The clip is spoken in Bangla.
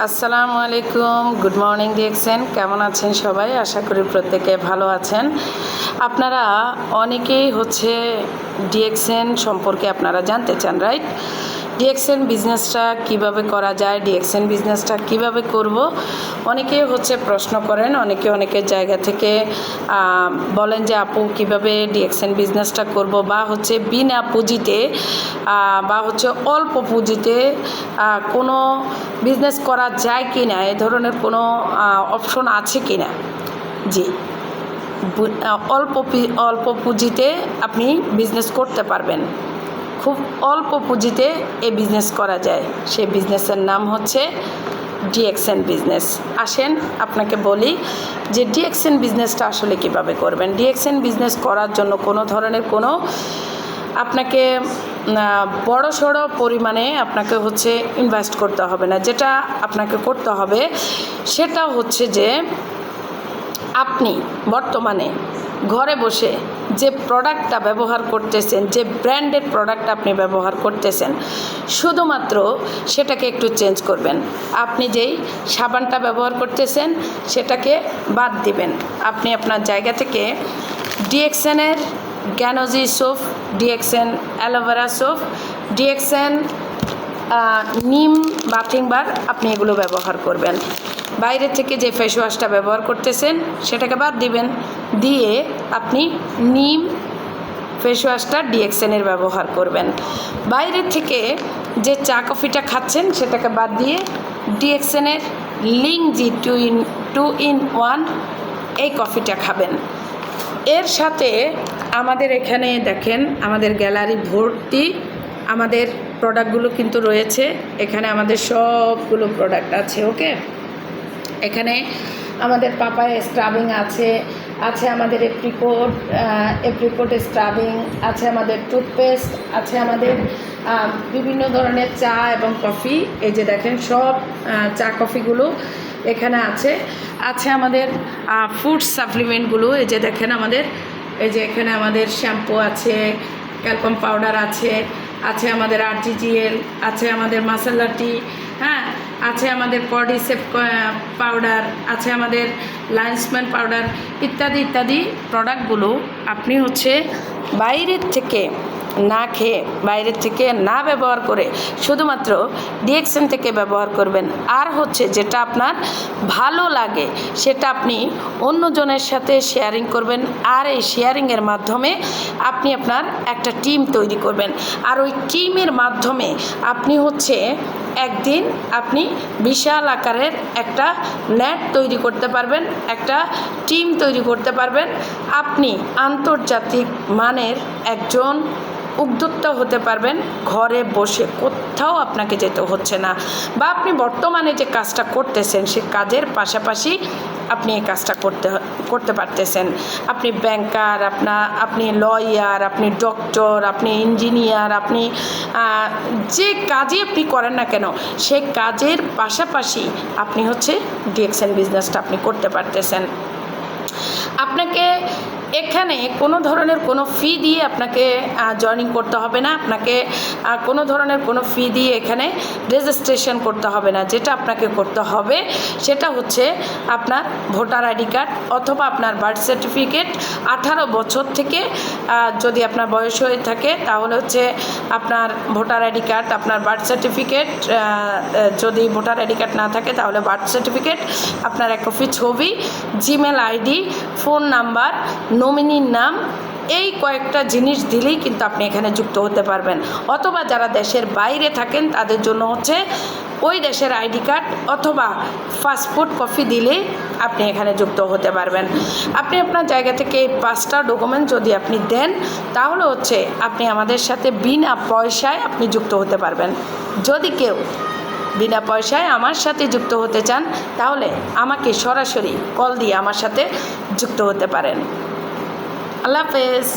আসসালামু আলাইকুম, গুড মর্নিং। দেখছেন কেমন আছেন সবাই? আশা করি প্রত্যেকে ভালো আছেন। আপনারা অনেকেই ডিএক্সএন সম্পর্কে আপনারা জানতে চান, রাইট? ডিএক্সএন বিজনেসটা কিভাবে করা যায়, ডিএক্সএন বিজনেসটা কিভাবে করব, অনেকেই প্রশ্ন করেন। অনেকের জায়গা থেকে বলেন যে আপু কিভাবে ডিএক্সএন বিজনেসটা করব, বা বিনা পুঁজিতে বা অল্প পুঁজিতে কোনো বিজনেস করা যায় কি না, এ ধরনের কোনো অপশন আছে কি না। জি, অল্প পুঁজিতে আপনি বিজনেস করতে পারবেন। খুব অল্প পুঁজিতে এই বিজনেস করা যায়। সেই বিজনেসের নাম ডিএক্সএন বিজনেস। আসেন আপনাকে বলি যে ডিএক্সএন বিজনেসটা আসলে কিভাবে করবেন। ডিএক্সএন বিজনেস করার জন্য কোনো ধরনের আপনাকে বড়সড় পরিমাণে আপনাকে ইনভেস্ট করতে হবে না। যেটা আপনাকে করতে হবে সেটা যে আপনি বর্তমানে ঘরে বসে যে প্রোডাক্টটা ব্যবহার করতেছেন, যে ব্র্যান্ডের প্রোডাক্ট আপনি ব্যবহার করতেছেন, শুধুমাত্র সেটাকে একটু চেঞ্জ করবেন। আপনি যেই সাবানটা ব্যবহার করতেছেন সেটাকে বাদ দিবেন। আপনি আপনার জায়গা থেকে ডিএক্সএনের Ganozhi soap, DXN aloe vera soap, DXN neem bathing bar, আপনি এগুলো ব্যবহার করবেন। বাইরে থেকে যে ফেস ওয়াশটা ব্যবহার করতেছেন সেটাকে বাদ দিবেন, দিয়ে আপনি নিম ফেস ওয়াশটা ডিএক্সএনের ব্যবহার করবেন। বাইরে থেকে যে চা কফিটা খাচ্ছেন সেটাকে বাদ দিয়ে ডিএক্সএনের লিংজি 2-in-1 এই কফিটা খাবেন। এর সাথে আমাদের এখানে দেখেন, আমাদের গ্যালারি ভর্তি আমাদের প্রোডাক্টগুলো কিন্তু রয়েছে। এখানে আমাদের সবগুলো প্রোডাক্ট আছে। ওকে, এখানে আমাদের পাপায়া স্ক্রাবিং আছে আমাদের এপ্রিকোট স্ক্রাবিং আছে, আমাদের টুথপেস্ট আছে, আমাদের বিভিন্ন ধরনের চা এবং কফি, এই যে দেখেন সব চা কফিগুলো এখানে আছে আমাদের ফুড সাপ্লিমেন্টগুলো, এই যে দেখেন আমাদের, এই যে এখানে আমাদের শ্যাম্পু আছে, ক্যালকম পাউডার আছে আমাদের আরজিজিএল আছে, আমাদের মাসালা টি, হ্যাঁ আছে আমাদের পডিসেপ পাউডার আছে, আমাদের লাইন্সম্যান পাউডার, ইত্যাদি প্রোডাক্টগুলো আপনি বাইরের থেকে না খেয়ে, বাইরের থেকে না ব্যবহার করে শুধুমাত্র ডিএক্সএন থেকে ব্যবহার করবেন। আর যেটা আপনার ভালো লাগে সেটা আপনি অন্যজনের সাথে শেয়ারিং করবেন। আর এই শেয়ারিংয়ের মাধ্যমে আপনি আপনার একটা টিম তৈরি করবেন। আর ওই টিমের মাধ্যমে আপনি একদিন আপনি বিশাল আকারের একটা নেট তৈরি করতে পারবেন, একটা টিম তৈরি করতে পারবেন। আপনি আন্তর্জাতিক মানের একজন উদ্যোক্তা হতে পারবেন। ঘরে বসে কোথাও আপনাকে যেতে হচ্ছে না, বা আপনি বর্তমানে যে কাজটা করতেছেন সে কাজের পাশাপাশি আপনি এই কাজটা করতে পারতেছেন। আপনি ব্যাংকার, আপনি লয়ার, আপনি ডক্টর, আপনি ইঞ্জিনিয়ার, আপনি যে কাজই আপনি করেন না কেন সেই কাজের পাশাপাশি আপনি ডিএক্সএন বিজনেসটা আপনি করতে পারতেছেন। আপনাকে এখানে কোনো ধরনের কোনো ফি দিয়ে আপনাকে জয়েনিং করতে হবে না, আপনাকে কোনো ধরনের কোনো ফি দিয়ে এখানে রেজিস্ট্রেশন করতে হবে না। যেটা আপনাকে করতে হবে সেটা আপনার ভোটার আইডি কার্ড অথবা আপনার বার্থ সার্টিফিকেট। 18 বছর থেকে যদি আপনার বয়স হয়ে থাকে তাহলে আপনার ভোটার আইডি কার্ড, আপনার বার্থ সার্টিফিকেট, যদি ভোটার আইডি কার্ড না থাকে তাহলে বার্থ সার্টিফিকেট, আপনার এক কপি ছবি, জিমেল আইডি, ফোন নাম্বার, নমিনির নাম, এই কয়েকটা জিনিস দিলেই কিন্তু আপনি এখানে যুক্ত হতে পারবেন। অথবা যারা দেশের বাইরে থাকেন তাদের জন্য ওই দেশের আইডি কার্ড অথবা পাসপোর্ট কপি দিলেই আপনি এখানে যুক্ত হতে পারবেন। আপনি আপনার জায়গা থেকে এই 5টা ডকুমেন্ট যদি আপনি দেন তাহলে আপনি আমাদের সাথে বিনা পয়সায় আপনি যুক্ত হতে পারবেন। যদি কেউ বিনা পয়সায় আমার সাথে যুক্ত হতে চান তাহলে আমাকে সরাসরি কল দিয়ে আমার সাথে যুক্ত হতে পারেন। আল্লাহ হাফেজ।